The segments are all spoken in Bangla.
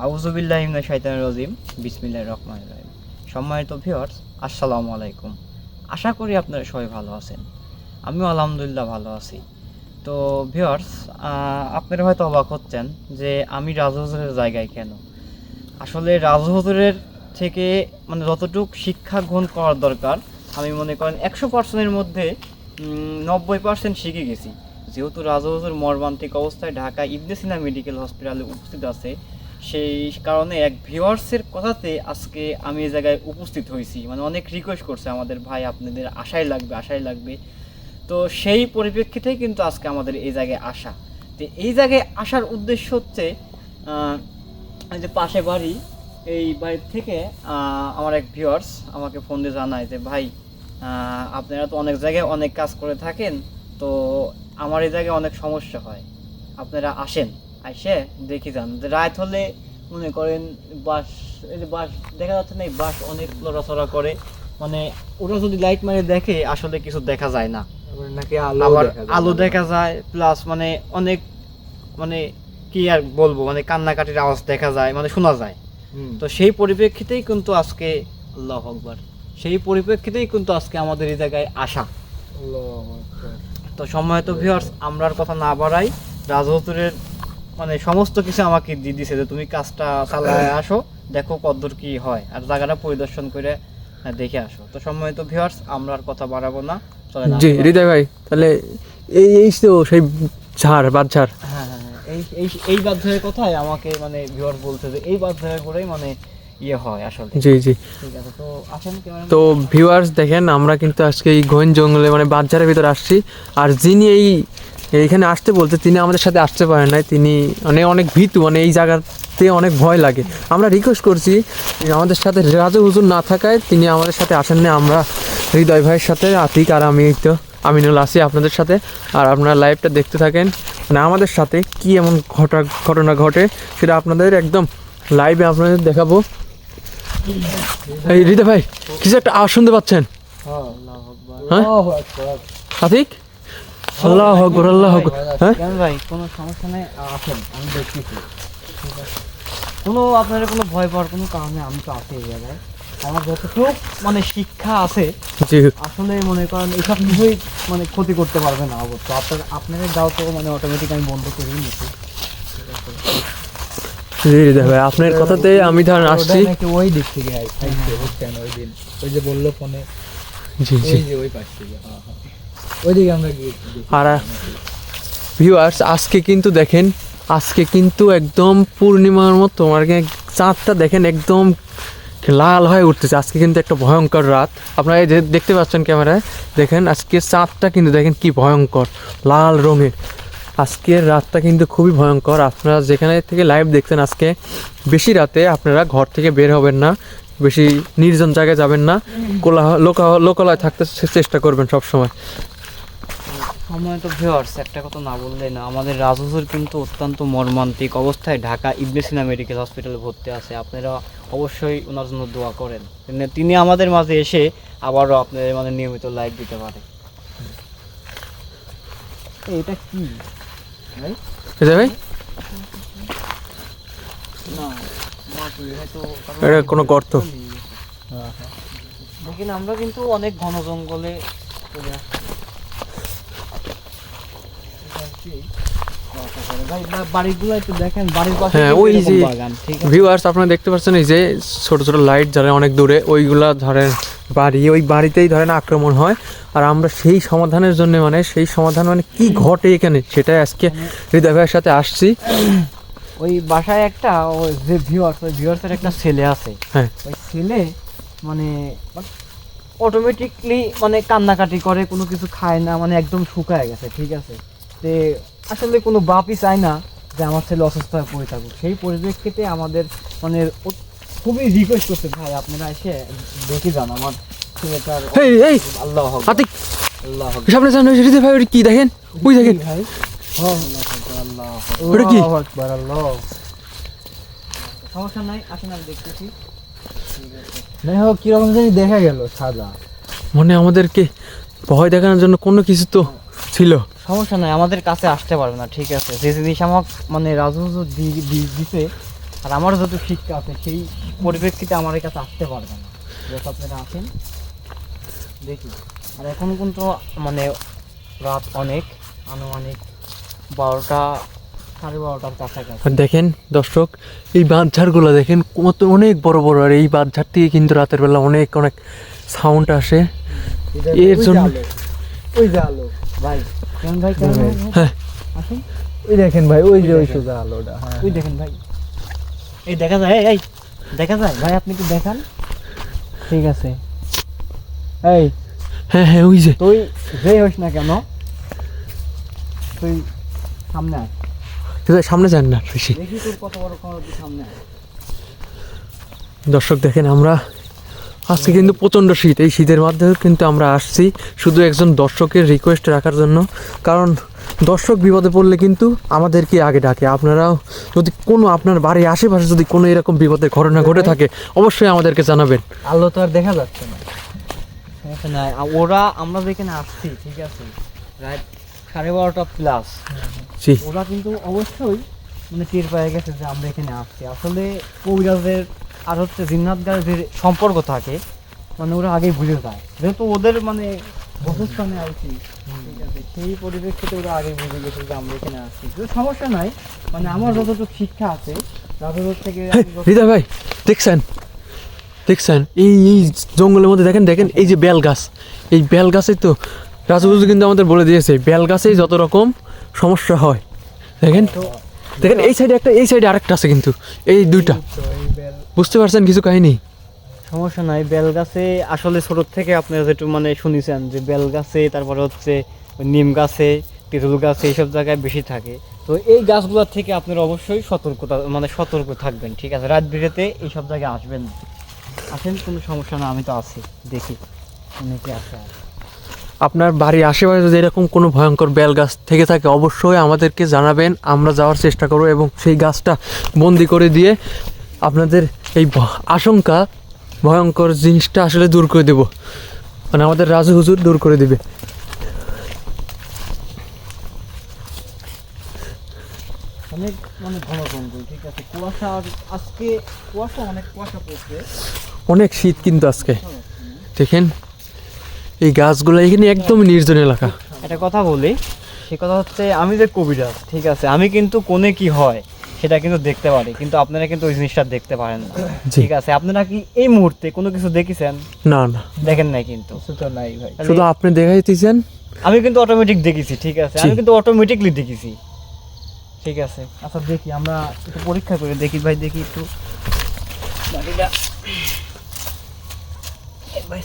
আউযুবিল্লাহি মিনাশ শাইতানির রাজিম। বিসমিল্লাহির রহমানির রহিম। সম্মানিত ভিউয়ার্স, আসসালামু আলাইকুম। আশা করি আপনারা সবাই ভালো আছেন। আমিও আলহামদুলিল্লাহ ভালো আছি। তো ভিউয়ার্স, আপনারা হয়তো অবাক হচ্ছেন যে আমি রাজু হুজুরের জায়গায় কেন। আসলে রাজু হুজুরের থেকে মানে যতটুকু শিক্ষা গ্রহণ করার দরকার, আমি মনে করেন 100%-এর মধ্যে 90% শিখে গেছি। যেহেতু রাজু হুজুর মর্মান্তিক অবস্থায় ঢাকা ইবনে সিনা মেডিকেল হসপিটালে উপস্থিত আছে, সেই কারণে এক ভিউয়ার্সের কথাতে আজকে আমি এই জায়গায় উপস্থিত হয়েছি। মানে অনেক রিকোয়েস্ট করছে আমাদের, ভাই আপনাদের আশাই লাগবে। তো সেই পরিপ্রেক্ষিতেই কিন্তু আজকে আমাদের এই জায়গায় আসা। তো এই জায়গায় আসার উদ্দেশ্য হচ্ছে এই যে পাশে বাড়ি, এই বাড়ির থেকে আমার এক ভিউয়ার্স আমাকে ফোন দিয়ে জানায় যে ভাই, আপনারা তো অনেক জায়গায় অনেক কাজ করে থাকেন, তো আমার এই জায়গায় অনেক সমস্যা হয়, আপনারা আসেন, আইসে দেখি যান। রাত হলে মনে করেন বাস, এই যে বাস দেখা যাচ্ছে না, এই বাস অনেক লড়াচড়া করে, মানে ওরা যদি লাইট মারে দেখে আসলে কিছু দেখা যায় না, নাকি আবার আলো দেখা যায়, প্লাস মানে অনেক মানে কি আর বলবো, মানে কান্নাকাটির আওয়াজ দেখা যায়, মানে শোনা যায়। তো সেই পরিপ্রেক্ষিতেই কিন্তু আজকে আল্লাহু আকবার, সেই পরিপ্রেক্ষিতেই কিন্তু আজকে আমাদের এই জায়গায় আসা। তো সম্মানিত ভিউয়ার্স, আমরা আর কথা না বাড়াই, রাজু হুজুরের মানে সমস্ত কিছু আমাকে দিয়ে দিছে যে তুমি কাজটা চালায় আসো, দেখো কতদূর কি হয়, আর জায়গাটা পরিদর্শন করে দেখে আসো। তো সম্মানিত ভিউয়ার্স, আমরা আর কথা বাড়াবো না, চলেন। জি হৃদয় ভাই, তাহলে এই তো সেই বাদ ঝাড়। হ্যাঁ, এই বাধ্যের কথাই আমাকে মানে ভিউয়ার বলতে যে এই বাধ্যের করেই মানে ইয়ে হয় আসলে। জি ঠিক আছে, তো আসেন ক্যামেরা। তো ভিউয়ার্স দেখেন, আমরা কিন্তু আজকে এই ঘন জঙ্গলে মানে বাদঝাড়ের ভিতরে আসছি। আর যিনি এইখানে আসতে বলতে, তিনি আমাদের সাথে আসতে পারেন নাই। তিনি অনেক ভীতু, মানে এই জায়গাতে অনেক ভয় লাগে। আমরা রিকোয়েস্ট করছি, আমাদের সাথে রাজু হুজুর না থাকায় তিনি আমাদের সাথে আসেন না। আমরা হৃদয় ভাইয়ের সাথে, আতিক আর আমি তো আমিনুল আছি আপনাদের সাথে। আর আপনারা লাইভটা দেখতে থাকেন, মানে আমাদের সাথে কি এমন ঘটনা ঘটে সেটা আপনাদের একদম লাইভে আপনাদের দেখাবো। এই হৃদয় ভাই, কিছু একটা আওয়াজ শুনতে পাচ্ছেন? হ্যাঁ আতিক, আল্লাহু আকবার, আল্লাহু আকবার। হ্যাঁ কেন ভাই, কোনো সমস্যা নেই, আসেন, আমি দেখতেছি। ঠিক আছে, কোনো আপনাদের কোনো ভয় পাওয়ার কোনো কারণে, আমি তো আছি এই জায়গায়। আমার যতটুকু মানে শিক্ষা আছে, জি আসলে মনে করেন এসব কিছুই মানে ক্ষতি করতে পারবে না অবশ্য। আপনাদের যাও তো মানে অটোমেটিক আমি বন্ধ করেই নিচ্ছি। জি হৃদয় ভাই, আপনার কথাতে আমি ধরেন আসছি। ওই দিক থেকে বুঝছেন, ওই দিন ওই যে বললো ফোনে, জি এই যে ওই পাশ থেকে, ওইদিকে আমরা গিয়েছি। আর ভিউয়ার্স, আজকে কিন্তু দেখেন, আজকে কিন্তু একদম পূর্ণিমার মতো, মানে চাঁদটা দেখেন একদম লাল হয়ে উঠতেছে। আজকে কিন্তু একটা ভয়ঙ্কর রাত। আপনারা এই যে দেখতে পাচ্ছেন ক্যামেরায়, দেখেন আজকে চাঁদটা কিন্তু দেখেন কি ভয়ঙ্কর লাল রঙের। আজকের রাতটা কিন্তু খুবই ভয়ঙ্কর। আপনারা যেখানে থেকে লাইভ দেখছেন, আজকে বেশি রাতে আপনারা ঘর থেকে বের হবেন না, বেশি নির্জন জায়গায় যাবেন না, লোকালয় থাকতে চেষ্টা করবেন সবসময়। সম্মানিত ভিউয়ার্স, একটা কথা না বললে না, আমাদের রাজু হুজুর কিন্তু অত্যন্ত মর্মান্তিক অবস্থায় ঢাকা ইবনে সিনা মেডিকেল হসপিটালে ভর্তি আছে। আপনারা অবশ্যই ওনার জন্য দোয়া করেন, তিনি আমাদের মাঝে এসে আবারও আপনাদের মানে নিয়মিত লাইভ দিতে পারে। এটা কি ভাই? ভাই না, মাটি হয়তো এটা কোনো গর্ত। দেখেন, আমরা কিন্তু অনেক ঘন জঙ্গলে চলে আসছি। হ্যাঁ, ওই যে ভিউয়ার্স আপনারা দেখতে পাচ্ছেন, এই যে ছোট ছোট লাইট জ্বালে অনেক দূরে, ওইগুলা ধরেন বাড়ি, ওই বাড়িতেই ধরেন আক্রমণ হয়। আর আমরা সেই সমাধানের জন্য, মানে সেই সমাধান মানে কি ঘটে এখানে, সেটাই আজকে হৃদয় ভাইয়ের সাথে আসছি। ওই বাসায় একটা ওই যে ভিউয়ার্সের একটা ছেলে আছে। হ্যাঁ, ওই ছেলে মানে অটোমেটিকলি মানে কান্নাকাটি করে, কোনো কিছু খায় না, মানে একদম শুকায় গেছে। ঠিক আছে, তে আসলে কোনো বাপই চায় না যে আমার ছেলে অসুস্থ হয়ে পড়ে থাকুক। সেই পরিপ্রেক্ষিতে আমাদের মানে খুবই রিকোয়েস্ট করছে, ভাই আপনারা এসে দেখে যান আমার ছেলেটার। আল্লাহ আতিক, আল্লাহ সামনে সামনে হৃদয় ভাই, ওই কি দেখেন, ওই দেখেন ভাই, ওটা কি? সমস্যা নাই, আসেন আমি দেখতেছি। কিরকম জানি দেখা গেল সাদা, মানে আমাদেরকে ভয় দেখানোর জন্য কোনো কিছু তো ছিল। সমস্যা নাই, আমাদের কাছে আসতে পারবে না। ঠিক আছে, যে জিনিস আমার মানে রাজু দিছে আর আমারও যত শিক্ষা আছে সেই পরিপ্রেক্ষিতে আমার কাছে আসতে পারবে না, যেহেতু আপনারা আছেন। দেখি আর এখন কিন্তু মানে রাত অনেক, আনুমানিক 12টা 12:30টার কাছাকাছি। আর দেখেন দর্শক, এই বাঁধঝাড়গুলো দেখেন কত অনেক বড় বড়, আর এই বাঁধঝাড় থেকে কিন্তু রাতের বেলা অনেক অনেক সাউন্ড আসে। এর জন্য ওই যে আলো ভাই কেমন ভাই কেমন ভাই? হ্যাঁ আসুন, ওই দেখেন ভাই, ওই যে ওই সোজা আলোটা। হ্যাঁ ওই দেখেন ভাই, এই দেখা যায়, এই দেখা যায় ভাই, আপনি একটু দেখান। ঠিক আছে, এই হ্যাঁ হ্যাঁ ওই যে তুই যেই হোস না কেন, তুই সামনে আয়, সামনে যান না বেশি। দেখি তোর কত বড় খবর, তুই সামনে আয়। দর্শক দেখেন, আমরা আজকে কিন্তু প্রচণ্ড শীত, এই শীতের মাধ্যমে কিন্তু আমরা আসছি শুধু একজন দর্শকের রিকোয়েস্ট রাখার জন্য, কারণ দর্শক বিপদে পড়লে কিন্তু আমাদেরকে আগে ডাকে। আপনারাও যদি কোনো আপনার বাড়ির আশেপাশে যদি কোনো এরকম বিপদের ঘটনা ঘটে থাকে অবশ্যই আমাদেরকে জানাবেন। আলো তো আর দেখা যাচ্ছে না। সমস্যা নাই, ওরা আমরা যেখানে আসছি ঠিক আছে রাত 12:30 প্লাস, জি ওরা কিন্তু অবশ্যই মানে টের পেয়ে গেছে যে আমরা এখানে আসছি। আসলে কবিরাজের আর হচ্ছে জিন্নাতগার যে সম্পর্ক থাকে, মানে ওরা আগেই বুঝে যায়, যেহেতু ওদের মানে বসস্থানে আছি ঠিক আছে, সেই পরিপ্রেক্ষিতে ওরা আগে বুঝে গেছে যে আমরা এখানে আসছি। তো সমস্যা নাই, মানে আমার যতটুকু শিক্ষা আছে রাজনীতি থেকে হৃদয় ভাই দেখছেন দেখছেন এই এই জঙ্গলের মধ্যে দেখেন দেখেন এই যে বেল গাছ, এই বেল গাছে তো রাজুগুজু কিন্তু আমাদের বলে দিয়েছে বেল গাছেই যত রকম সমস্যা হয়। দেখেন দেখেন এই সাইডে একটা, এই সাইডে আরেকটা আছে, কিন্তু এই দুইটা বুঝতে পারছেন কিছু কাহিনী। সমস্যা নাই। বেল গাছে আসলে ছোট থেকে আপনারা যেটু মানে শুনেছেন যে বেল গাছে, তারপরে হচ্ছে ওই নিম গাছে, তেঁতুল গাছে, এইসব জায়গায় বেশি থাকে। তো এই গাছগুলোর থেকে আপনারা অবশ্যই সতর্ক থাকবেন, ঠিক আছে? রাত বিরেতে এইসব জায়গায় আসবেন না। আসেন, কোনো সমস্যা না, আমি তো আছি, দেখি অনেকে আছে। আপনার বাড়ির আশেপাশে যদি এরকম কোনো ভয়ঙ্কর বেল গাছ থেকে থাকে অবশ্যই আমাদেরকে জানাবেন, আমরা যাওয়ার চেষ্টা করব এবং সেই গাছটা বন্দি করে দিয়ে আপনাদের এই আশঙ্কা, ভয়ঙ্কর জিনিসটা আসলে দূর করে দেব, মানে আমাদের রাজু হুজুর দূর করে দিবে। অনেক মানে ঘন জঙ্গল, ঠিক আছে? কুয়াশা, আর আজকে অনেক কুয়াশা পড়ছে, অনেক শীত কিন্তু আজকে। দেখেন এই গাছগুলো এখানে একদম নির্জন এলাকা। একটা কথা বলি, সে কথা হচ্ছে আমি যে কবিরাজ, ঠিক আছে, আমি কিন্তু কোনে কি হয় সেটা কিন্তু দেখতে পারি, কিন্তু আপনারা কিন্তু ওই জিনিসটা দেখতে পারেন না, জি। ঠিক আছে? আপনারা কি এই মুহূর্তে কোনো কিছু দেখেছেন? না না, দেখেন নাই, কিন্তু কিছু তো নাই ভাই। শুধু আপনি দেখাইতেছেন। আমি কিন্তু অটোমেটিক দেখেছি, ঠিক আছে? জি। আমি কিন্তু অটোমেটিকলি দেখেছি, ঠিক আছে? আচ্ছা দেখি, আমরা একটু পরীক্ষা করে দেখি ভাই, দেখি একটু বাড়িটা। ভাই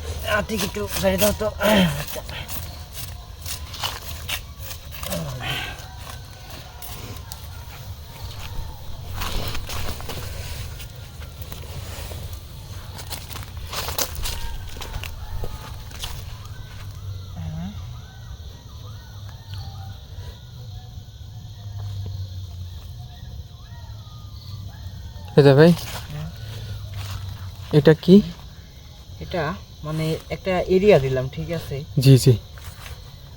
ঠিক একটু গাড়ি দাও তো। এটা ভাই এটা কি? এটা মানে একটা এরিয়া দিলাম, ঠিক আছে? জি জি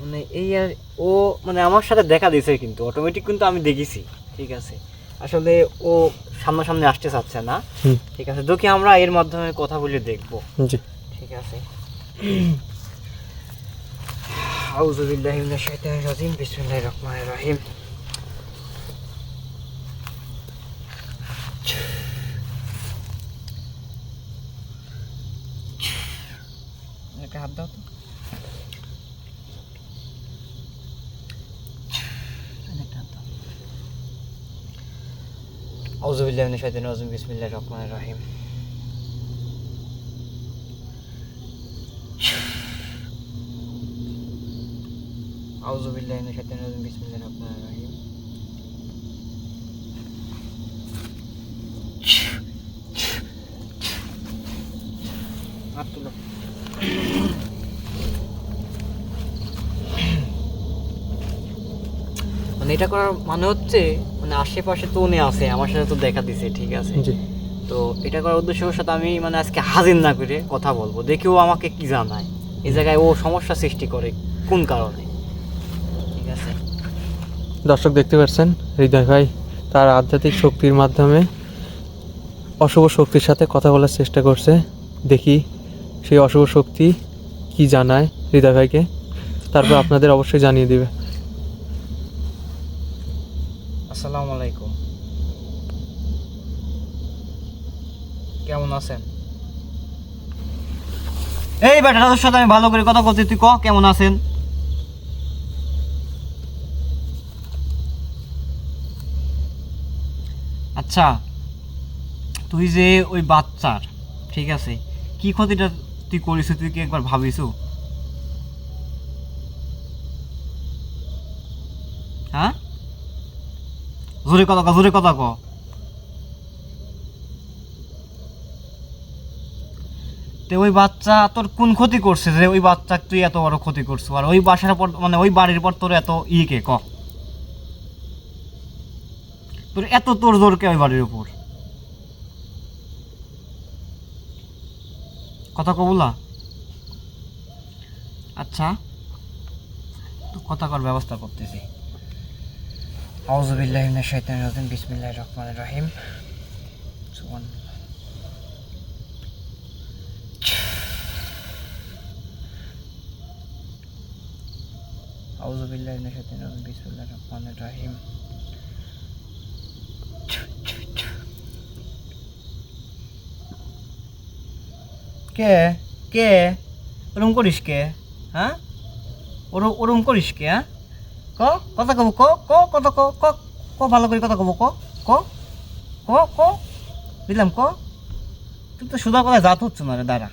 মানে এই আর ও মানে আমার সাথে দেখা দিয়েছে, কিন্তু অটোমেটিক কিন্তু আমি দেখেছি, ঠিক আছে? আসলে ও সামনাসামনি আসতে চাচ্ছে না, হুম। ঠিক আছে? দেখি আমরা এর মাধ্যমে কথা বলে দেখবো, জি ঠিক আছে? আউযু বিল্লাহি মিনাশ শাইতানির রাজিম, বিসমিল্লাহির রহমানির রহিম। একটা হাত দাও তো। আউযু বিল্লাহি মিনাশ শাইতানির রাজিম, বিসমিল্লাহির রহমানির রহিম। আউযু বিল্লাহি মিনাশ শাইতানির রাজিম, বিসমিল্লাহির রহমানির রহিম। হাত তুলো। মানে এটা করার মানে হচ্ছে মানে আশেপাশে তো উনি আছে, আমার সাথে তো দেখা দিছে, ঠিক আছে? জি তো এটা করার উদ্দেশ্য ওর সাথে আমি মানে আজকে হাজির না করে কথা বলবো, দেখি ও আমাকে কি জানায়, এই জায়গায় ও সমস্যা সৃষ্টি করে কোন কারণে, ঠিক আছে? দর্শক দেখতে পাচ্ছেন হৃদয় ভাই তার আধ্যাত্মিক শক্তির মাধ্যমে অশুভ শক্তির সাথে কথা বলার চেষ্টা করছে। দেখি সেই অশুভ শক্তি কি জানায় হৃদয় ভাইকে, তারপর আপনাদের অবশ্যই জানিয়ে দিবে। আসসালামু আলাইকুম, কেমন আছেন? এই বেটা, তোর সাথে আমি ভালো করে কথা বলছি, তুই ক কেমন আছেন? আচ্ছা, তুই যে ওই বাচ্চার, ঠিক আছে, কি ক্ষতিটা তুই করিস, তুই কি একবার ভাবিস? হ্যাঁ, জোরে কথা ক, জোরে কথা ক। তো ওই বাচ্চা তোর কোন ক্ষতি করছে যে ওই বাচ্চা তুই এত বড় ক্ষতি করছো, আর ওই বাসার পর মানে ওই বাড়ির পর তোর এত কে ক, তোর এত তোর জোর কে ওই বাড়ির উপর? কথা কবুলা। আচ্ছা, তো কথা কর ব্যবস্থা করতেছি। আউযু বিল্লাহি মিনাশ শাইতানির রাজিম, বিসমিল্লাহির রহমানির রহিম। সুবহানাল্লাহ। আউযু বিল্লাহি মিনাশ শাইতানির রাজিম, বিসমিল্লাহির রহমানির রহিম। কে কে ওরম করিস কে? হ্যাঁ, ওরম করিস কে? হ্যাঁ, ক কথা কব, ক ক কথা ক ক ক ভালো করে কথা কব, ক ক ক ক দিলাম, ক। তুই তো সুদা কথা জাত হচ্ছে না রে, দাঁড়া।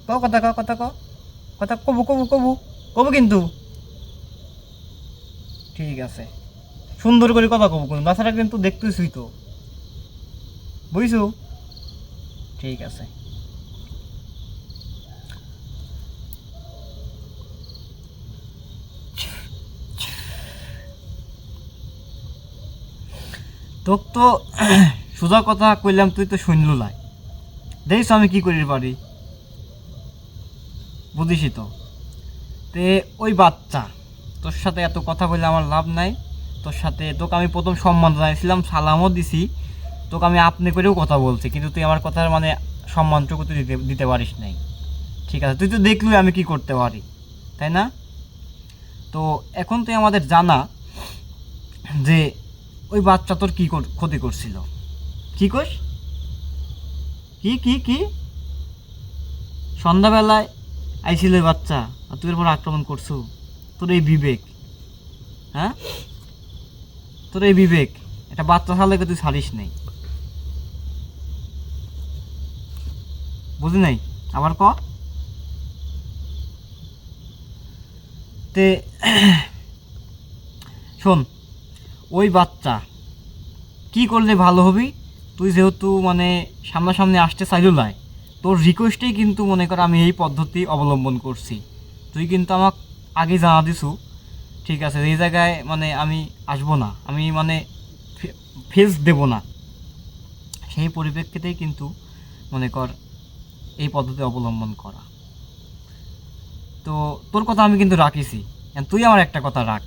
ক কথা ক কথা ক কথা কবু কবু কবু কবু, কিন্তু ঠিক আছে, সুন্দর করে কথা কবু, কিন্তু তাছাড়া কিন্তু দেখতেছই তো, বুঝছো? ঠিক আছে। তোক তো সোজা কথা কইলাম, তুই তো শুনলু লাই, দেখিস আমি কি করি পারি, বুঝিসই তো। তে ওই বাচ্চা তোর সাথে এত কথা বললে আমার লাভ নাই। তোর সাথে তোকে আমি প্রথম সম্মান জানাইছিলাম, সালামও দিছি, তোকে আমি আপনি করেও কথা বলছি, কিন্তু তুই আমার কথার মানে সম্মানটুকু তুই দিতে পারিস নাই। ঠিক আছে, তুই তো দেখলি আমি কি করতে পারি, তাই না? তো এখন তুই আমাদের জানা যে ওই বাচ্চা তোর কি ক্ষতি করছিল, কি কস, কি কি কি সন্ধ্যাবেলায় আইছিল ওই বাচ্চা, আর তুই এর পর আক্রমণ করছো? তোর এই বিবেক, হ্যাঁ, তোর এই বিবেক, একটা বাচ্চা ছাড়লে তুই ছাড়িস নাই, বুঝি নাই? আবার ক। তে শোন, ওই বাচ্চা কি করলে ভালো হবি, তুই যেহেতু মানে সামনাসামনি আসতে চাইল নাই, তোর রিকোয়েস্টেই কিন্তু মনে কর আমি এই পদ্ধতি অবলম্বন করছি। তুই কিন্তু আমাকে আগে জানা দিছু, ঠিক আছে, এই জায়গায় মানে আমি আসবো না, আমি মানে ফেস দেব না, সেই পরিপ্রেক্ষিতেই কিন্তু মনে কর এই পদ্ধতি অবলম্বন করা। তো তোর কথা আমি কিন্তু রাখিছি, তুই আমার একটা কথা রাখ,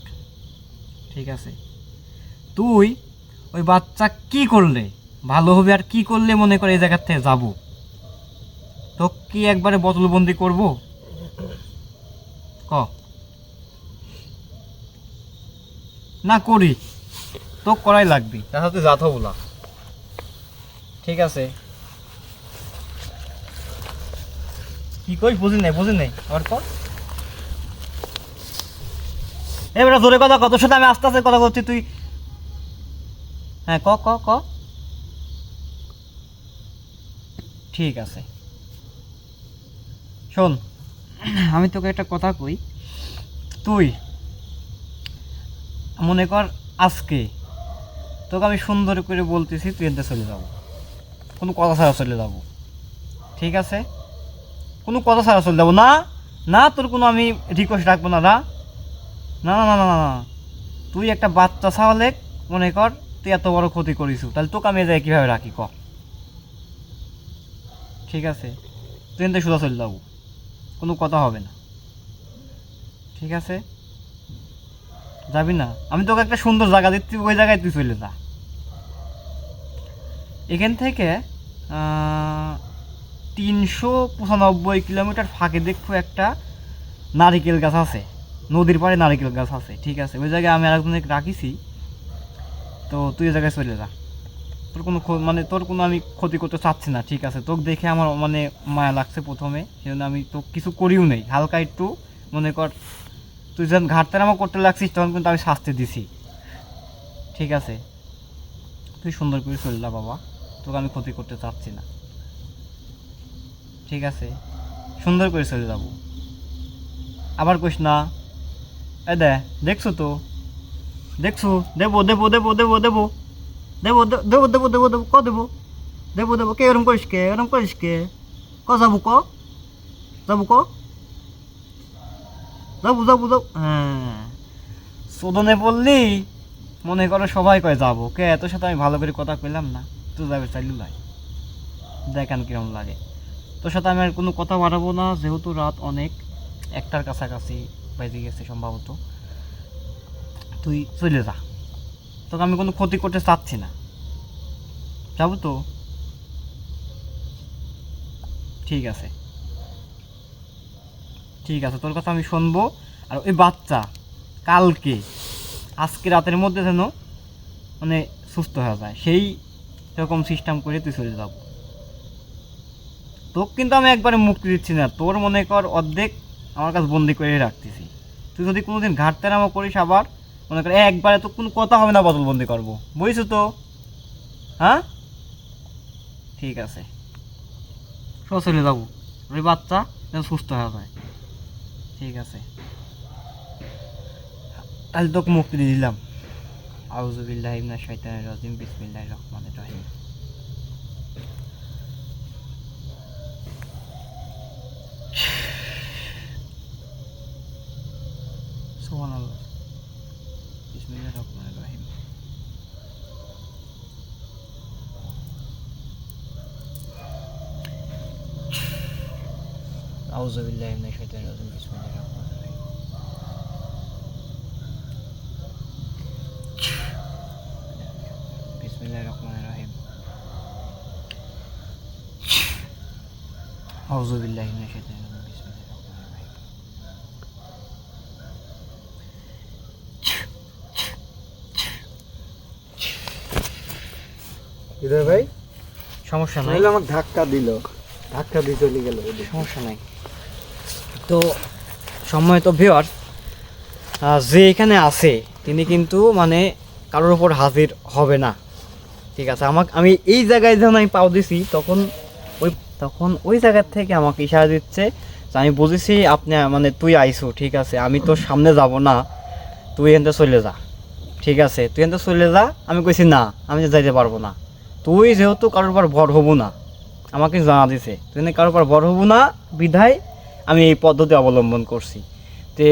ঠিক আছে? তুই ওই বাচ্চা কি করলে ভালো হবে, আর কি করলে মনে করে এই জায়গার থেকে যাবো, তো কি একবারে বোতলবন্দি করবো, ক না করি? তো করাই লাগবি, তাহলে তুই যাথা বলা, ঠিক আছে? কি কই বুঝি নাই, বুঝি নাই, আবার ক। এবার জোরে কথা কত সাথে আমি আস্তে আস্তে কথা বলছি, তুই হ্যাঁ ক ক ক। ঠিক আছে, শোন, আমি তোকে একটা কথা কই, তুই মনে কর আজকে তোকে আমি সুন্দর করে বলতেছি, তুই এতে চলে যাবো, কোনো কথা ছাড়া চলে যাবো, ঠিক আছে? কোনো কথা ছাড়া চলে যাবো, না না, তোর কোনো আমি রিকোয়েস্ট রাখবো না, না না না না না না, তুই একটা বাচ্চা ছাওয়ালে মনে কর তুই এত বড় ক্ষতি করিস, তাহলে তোকে আমি যাই কীভাবে রাখি ক? ঠিক আছে, তুই এতে সোজা চলে যাবো, কোনো কথা হবে না, ঠিক আছে? যাবি না? আমি তোকে একটা সুন্দর জায়গা দিচ্ছি, ওই জায়গায় তুই চলে যা, এখান থেকে 395 কিলোমিটার ফাঁকে দেখবো একটা নারিকেল গাছ আছে, নদীর পাড়ে নারিকেল গাছ আছে, ঠিক আছে। ওই জায়গায় আমি আরেকজনকে রাখিছি, তো তুই ওই জায়গায় চলে যা। তোর কোনো মানে তোর কোনো আমি ক্ষতি করতে চাচ্ছি না, ঠিক আছে। তোকে দেখে আমার মানে মায়া লাগছে প্রথমে, সেজন্য আমি তো কিছু করিও নেই, হালকা একটু মনে কর তুই যখন ঘাটতারামা করতে লাগছিস তখন কিন্তু আমি শাস্তি দিছি, ঠিক আছে। তুই সুন্দর করে চলে যা বাবা, তোকে আমি ক্ষতি করতে চাচ্ছি না, ঠিক আছে। সুন্দর করে চলে যাবো, আবার কইস না এ দেখছো তো, দেখছো, দেবো দেবো দেবো দেবো দেবো দেবো দেবো দেবো দেবো দেবো ক দেবো দেবো দেবো কে এরম করিস কে, এরম করিস কে, ক যাবো ক যাবো ক যাবো যাবো যাবো। হ্যাঁ, শোধনে বললি মনে করো সবাই কয় যাবো, কে তোর সাথে আমি ভালো করে কথা কইলাম না, তুই যাবে চাইলু লাই, দেখেন কিরম লাগে। তোর সাথে আমি আর কোনো কথা বাড়াবো না, যেহেতু রাত অনেক, 1টার কাছাকাছি বেজে গেছে সম্ভবত। তুই চলে যা, তোকে আমি কোনো ক্ষতি করতে চাচ্ছি না, যাবো তো, ঠিক আছে ঠিক আছে, তোর কথা আমি শুনবো। আর ওই বাচ্চা কালকে আজকে রাতের মধ্যে যেন মানে সুস্থ হয়ে যায়, সেই রকম সিস্টেম করে তুই চলে যাব। তোকে কিন্তু আমি একবারে মুক্তি দিচ্ছি না, তোর মনে কর অর্ধেক আমার কাছে বন্দি করে রাখতেছি। তুই যদি কোনোদিন ঘাটতেরামো করিস আবার মনে কর একবারে তো কোনো কথা হবে না, বদলবন্দি করবো, বুঝছো তো? হ্যাঁ, ঠিক আছে, সব চলে যাবো, ওই বাচ্চা যেন সুস্থ হয়ে যায়, ঠিক আছে। তাহলে তোকে মুক্তি দিয়ে দিলাম। আউযু বিল্লাহি মিনাশ শাইতানির রাজিম, বিসমিল্লাহির রহমানির রহিম। সুবহানাল্লাহ, বিসমিল্লাহির রহমানির রহিম। আউযু বিল্লাহি মিনাশ শাইতানির রাজিম, বিসমিল্লাহির রহমানির রহিম। বিসমিল্লাহির রহমানির রহিম। আউযু বিল্লাহি মিনাশ শাইতানির রাজিম, বিসমিল্লাহির রহমানির রহিম। হৃদয় ভাই, সমস্যা নাই, নাহলে আমাকে ধাক্কা দিয়ে চলে গেল। সমস্যা নাই। তো সময় তো ভিউয়ার্স, যে এখানে আছে তিনি কিন্তু মানে কারোর ওপর হাজির হবে না, ঠিক আছে। আমি এই জায়গায় যখন আমি পাও দিছি তখন ওই জায়গার থেকে আমাকে ইশারা দিচ্ছে যে আমি বুঝেছি আপনি মানে তুই আইসো, ঠিক আছে, আমি তোর সামনে যাব না, তুই এখান থেকে চলে যা, ঠিক আছে, তুই এখান থেকে চলে যা। আমি কইছি না, আমি যাইতে পারবো না, তুই যেহেতু কারোর উপর ভর হবো না, আমাকে জানা দিছে তুই কারোর উপর ভর হবো না, বিধায় আমি এই পদ্ধতি অবলম্বন করছি। তে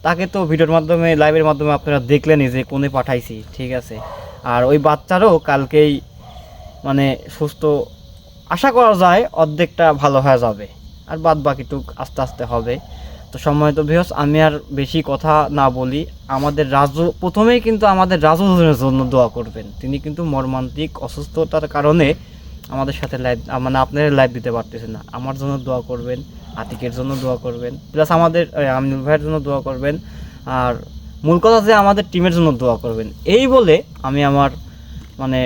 তাকে তো ভিডিওর মাধ্যমে, লাইভের মাধ্যমে আপনারা দেখলেনই যে কোনে পাঠাইছি, ঠিক আছে। আর ওই বাচ্চারও কালকেই মানে সুস্থ, আশা করা যায় অর্ধেকটা ভালো হয়ে যাবে, আর বাদ বাকিটুক আস্তে আস্তে হবে। তো সম্মানিত ভিউয়ার্স, আমি আর বেশি কথা না বলি, আমাদের রাজু প্রথমেই কিন্তু আমাদের রাজুর জন্য দোয়া করবেন। তিনি কিন্তু মর্মান্তিক অসুস্থতার কারণে আমাদের সাথে লাইভ মানে আপনারা লাইভ দিতে পারতেছেন না। আমার জন্য দোয়া করবেন, আতিকের জন্য দোয়া করবেন, প্লাস আমাদের আমিনুল ভাইয়ের জন্য দোয়া করবেন, আর মূল কথা যে আমাদের টিমের জন্য দোয়া করবেন। এই বলে আমি আমার মানে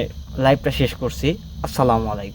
লাইভটা শেষ করছি। আসসালামু আলাইকুম।